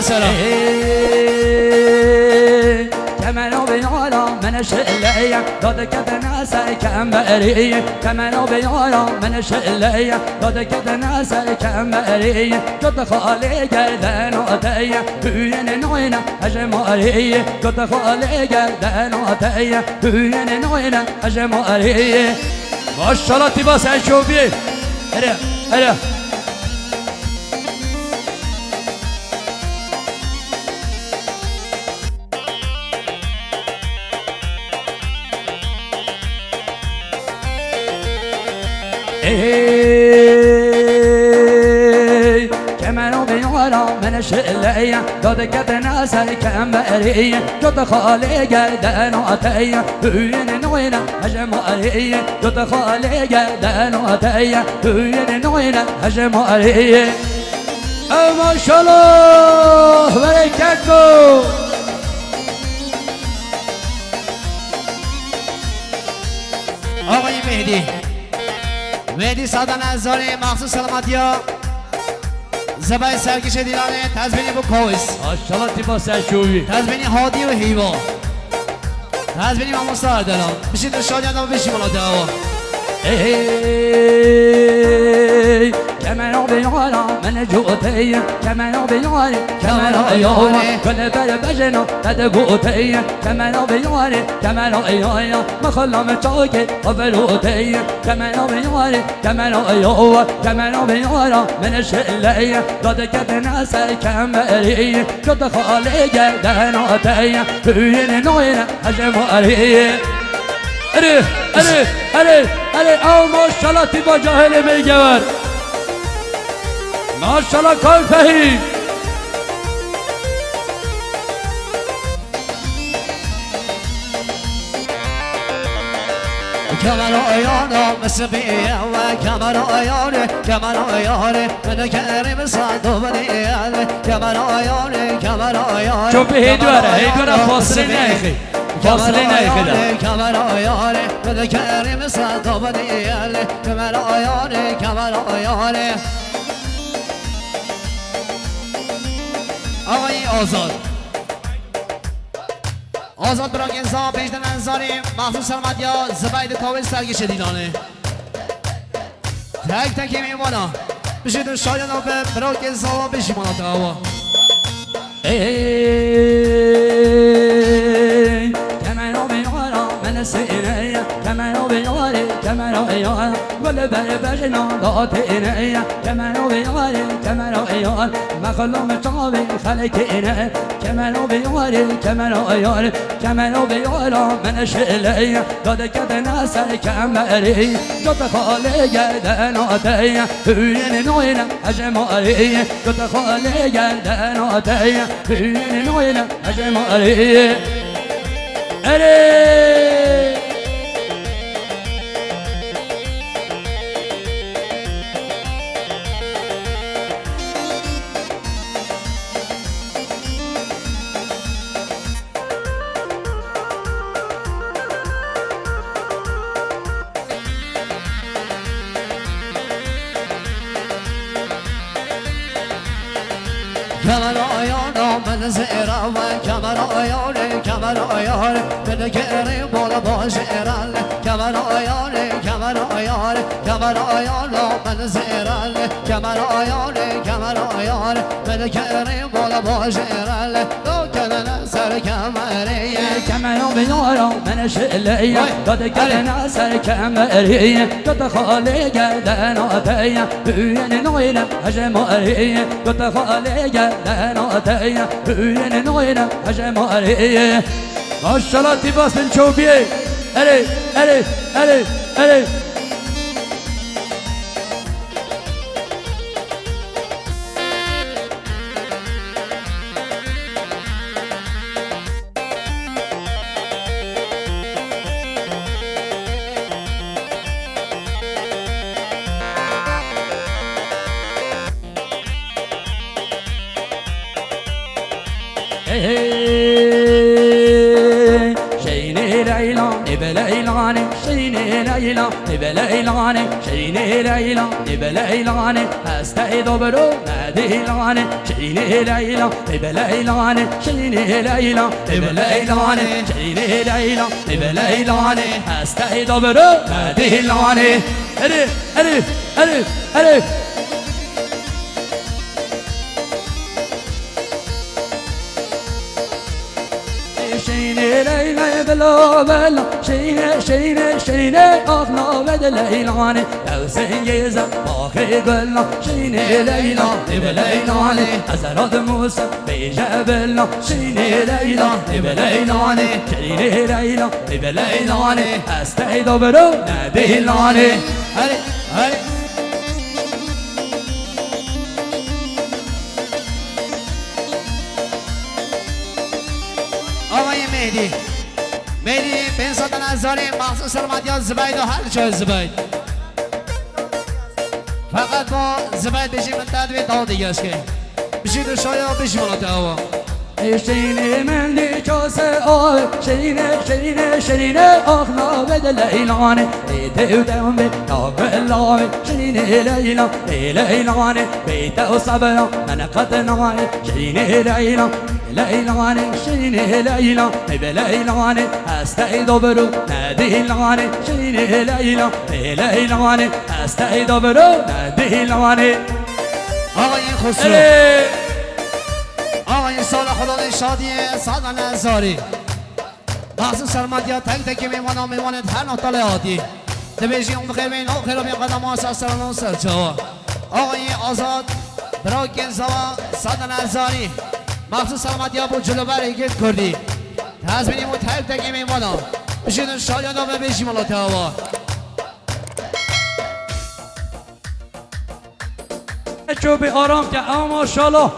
سلام كمنو بيارا من الشلية داد كتنا سر كمرية كمنو بيارا من الشلية داد كتنا سر كمرية جد خالي جردن عطية بوين نوينة هجمارية جد خالي جردن عطية بوين نوينة هجمارية ما شاء الله تباس عشوبي هلا هلا كمنو بيارا من الشلية داد كتنا سر كمرية جد خالي جردن عطية بوين نوينة هجمارية جد خالي جردن عطية بوين نوينة هجمارية ما شاء الله بركاتكم آقای مهدی سادن ازاری مخصوص سلامتی ها زبای سرکش دیرانه تزبینی بو کویس ماشاءالله تباس عشوبی تزبینی هادی و هیوا تزبینی ما مستعد دارم بشید در شادی آدم بشی ملاده ها كمنو بيارا من جوتي كمنو بياري كمنو بياري كل بربجنا تدقوتي كمنو بياري كمنو بياري ما خلى متشوكي وبروتي كمنو بياري كمنو بياري كمنو بيارا من الشلية داد كتنا سر كمرية جد خالي جردن عطية بوين نوينة هجمارية اره او ماشاءالله تبا جاهل میگور ماشاءالله کار فهیم كمان آیانه مثل بیه و کمان آیانه من کریم صدو بدیه کمان آیانه چون به هیدواره فاصله نیخی فاصله نیخی کمان آیانه من کریم صدو بدیه کمان آیانه آقای آزاد براک انسان پیشتن انزاریم مخصوص سلامتی ها زباید کامل سرگیش دیدانه تک تکی میمانا بشید شاید ها به براک انسان بشیمانا تا هوا كمنو بيارا من السينية كمنو بياري كمنو بيارا كل بربجنا ضاطينية كمنو بياري كمنو بياري ما خلو متشابه خلقينية كمنو بياري كمنو بياري كمنو بيارا من الشلية داد كتنا سر كمرية جد خالي جردن عطية بوين نوينة هجمارية جد خالي جردن عطية بوين نوينة هجمارية کمان آیانه من زیرا و کمان آیانه من کریم بالا باشیران کمان آیانه من زیرا کمان آیانه من کریم بالا باشیران دو کمان سر کمریه كمنو بيارا من الشلية داد كتنا سر كمرية جد خالي جردن عطية بوين نوينة هجمارية جد خالي جردن عطية بوين نوينة هجمارية ماشاءالله تباس من شوبيه أري شيني ليلى نبليلاني شيني ليلى نبليلاني شيني ليلى نبليلاني استعيد برو دیلانه شینه لیلا به لیلانه شینه لیلا به لیلانه شینه لیلا به لیلانه هسته دبرو دیلانه اره اره اره اره شینه لیلا بلا بلا شینه شینه شینه آخنا بد لیلانه لو سنگیز باقی گلنا شینه لیلا به لیلانه حضرات موسی به جبلنا شینه لیلا به لیلانه شینه لیلا به لیلانه هسته دبرو دیلانه هلی هلی آقای مهدی بن سلطان ازاری مخصوص سلامتی زبید و هر جای زبید فقط ما زبید بشیم تدوی تا دیگه است که بشید و شاید بشیم اونو تا شینه من دی چاسه آه شینه شینه شینه آخنا بد لیلانه بیت دوم به تاقلای شینه لیلا لیلانه بیت و صبر من قطنای شینه لیلا لیلانه شینه لیلا به لیلانه هسته دبرو ندیلانه شینه لیلا لیلانه هسته دبرو ندیلانه آقای خسرو آقای سال خدا شادی سادن ازاری مخصوص سلامتی ها تک تک میمانید هر نقطه آتی دبیجی اون بخیر بین آخر رو بین قدم ها سرسران و سرچوا آقای آزاد براکن زوا سادن ازاری مخصوص سلامتی ها بود جلو برگید کردی تزمینیم و تک تک میمانم بشید شادی ها ببیشیم الله تاوا چوبی آرام که اما ماشاءالله